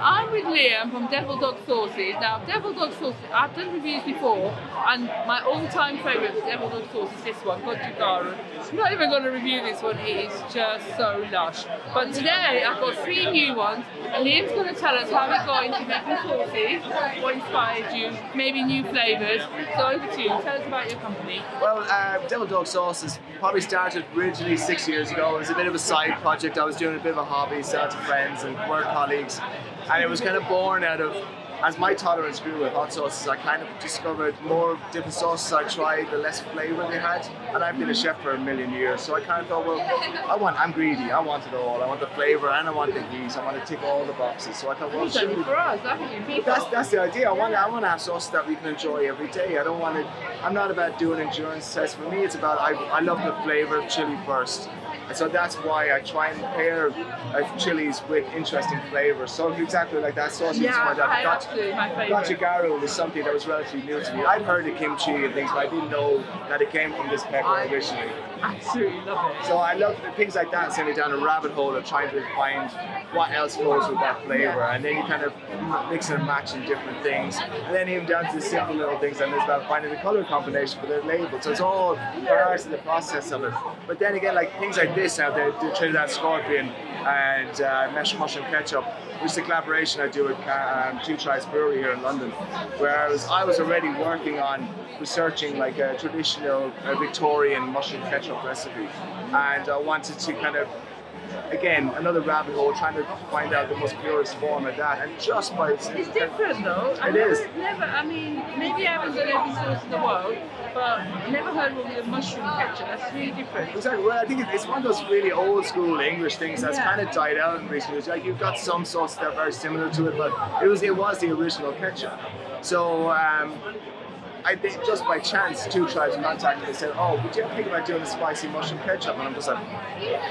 I'm with Liam from Devil Dog Sauces. Now, Devil Dog Sauces, I've done reviews before, and my all-time favourite Devil Dog Sauce is this one, Gochugaru. I'm not even going to review this one, it is just so lush. But today, I've got 3 new ones, and Liam's going to tell us how he got into making sauces, what inspired you, maybe new flavours. So over to you, tell us about your company. Well, Devil Dog Sauces probably started originally 6 years ago. It was a bit of a side project. I was doing a bit of a hobby, sell to friends and work colleagues. And it was kind of born out of, as my tolerance grew with hot sauces, I kind of discovered more different sauces I tried, the less flavour they had. And I've been a chef for a million years, so I kind of thought, well, I'm greedy, I want it all. I want the flavour and I want the heat, I want to tick all the boxes. So I thought, well, for us, that's the idea. I want to have sauces that we can enjoy every day. I don't want to, I'm not about doing endurance tests. For me, it's about, I love the flavour of chili first. And so that's why I try and pair chilies with interesting flavours. So exactly like that sauce you just pointed out. Gochugaru was something that was relatively new to me. I'd heard of kimchi and things, but I didn't know that it came from this pepper originally. Absolutely love it. So I love things like that, send me down a rabbit hole of trying to find what else goes with that flavour. And then you kind of mix and match in different things. And then even down to the simple little things, and it's about finding the colour combination for the label. So it's all part of the process of it. But then again, like things like this now, the Trinidad Scorpion and Meshed Mushroom Ketchup, which is a collaboration I do with Two Tries Brewery here in London, where I was already working on researching like a traditional Victorian mushroom ketchup recipe, and I wanted to kind of, again, another rabbit hole, trying to find out the most purest form of that, and just by it's different though. It is. I mean, maybe I haven't done every sauce in the world, but I never heard of the mushroom ketchup. That's really different. Exactly. Well, I think it's one of those really old school English things that's kind of died out in recent years. Like you've got some sauces that are very similar to it, but it was the original ketchup. So I think just by chance, Two Tribes contacted me and said, "Oh, would you ever think about doing a spicy mushroom ketchup?" And I'm just like,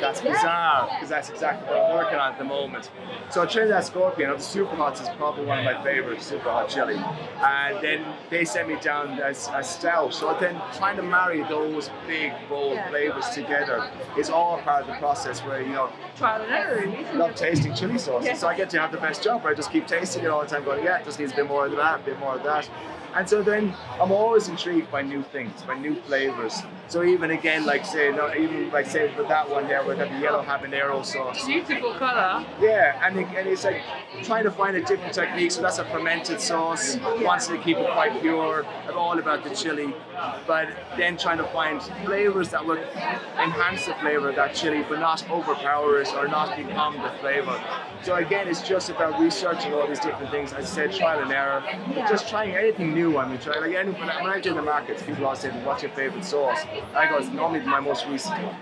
that's bizarre, because that's exactly what I'm working on at the moment. So Trinidad Scorpion, the Super Hots, is probably one of my favourites, super hot chili. And then they sent me down as a stout. So then trying to marry those big, bold flavours together is all part of the process where, trial and error, really. I love tasting chili sauces. So I get to have the best job where I just keep tasting it all the time, going, yeah, it just needs a bit more of that, a bit more of that. And so then I'm always intrigued by new things, by new flavors. So even again, like say with that one there, we've got the yellow habanero sauce. Beautiful color. Yeah, and it's like trying to find a different technique. So that's a fermented sauce. Wants to keep it quite pure. I'm all about the chili, but then trying to find flavors that would enhance the flavor of that chili, but not overpower it or not become the flavor. So again, it's just about researching all these different things. As I said, trial and error. Just trying anything new. I mean, when I do the markets, people always say, "What's your favorite sauce?" I go, "It's normally my most recent one,"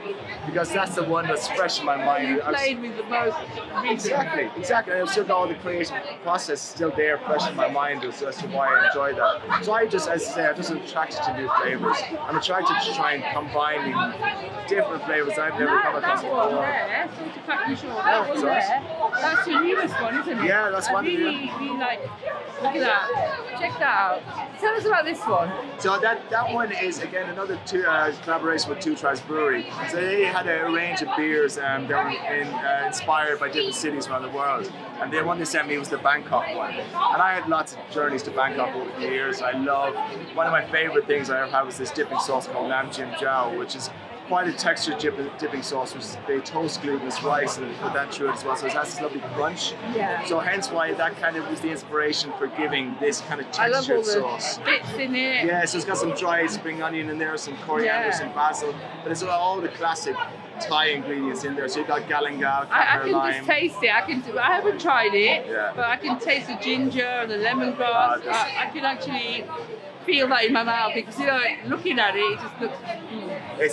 because that's the one that's fresh in my mind. You played with the most recent. Exactly. And I've still got all the creative process still there, fresh in my mind, as to why I enjoy that. So I just, as I say, I'm just attracted to new flavors. I'm attracted to try and combining different flavors I've never come across before. That's your newest one, isn't it? Yeah, that's one. Really like. Look at that. Check that out. Tell us about this one. So that one is again another collaboration with Two Tries Brewery. So they had a range of beers that were inspired by different cities around the world. And the one they sent me was the Bangkok one. And I had lots of journeys to Bangkok over the years. One of my favorite things I ever had was this dipping sauce called Nam Jim Jiao, which is quite a textured dipping sauce, which they toast glutinous rice and put that through it as well, so it has this lovely crunch. Yeah. So hence why that kind of was the inspiration for giving this kind of textured sauce. Bits in it. Yeah, so it's got some dried spring onion in there, some coriander, some basil, but it's all the classic Thai ingredients in there. So you've got galangal, I can just taste it. I haven't tried it, but I can taste the ginger and the lemongrass. I can actually feel that in my mouth because looking at it, it just looks.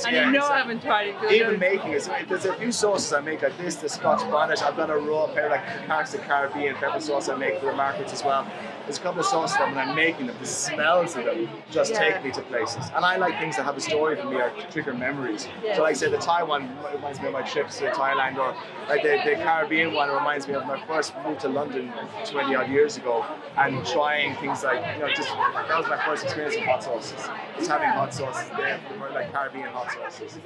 I haven't tried it. Even making it, so there's a few sauces I make like this, the Scotch bonnet. I've got a raw pepper, like parts of Caribbean pepper sauce I make for the markets as well. There's a couple of sauces that when I'm making them, the smells of them just take me to places. And I like things that have a story for me or trigger memories. So like I say, the Thai one reminds me of my trips to Thailand, or like the Caribbean one reminds me of my first move to London 20 odd years ago and trying things like, that was my first experience with hot sauces. Just having hot sauces there, like Caribbean hot sauces.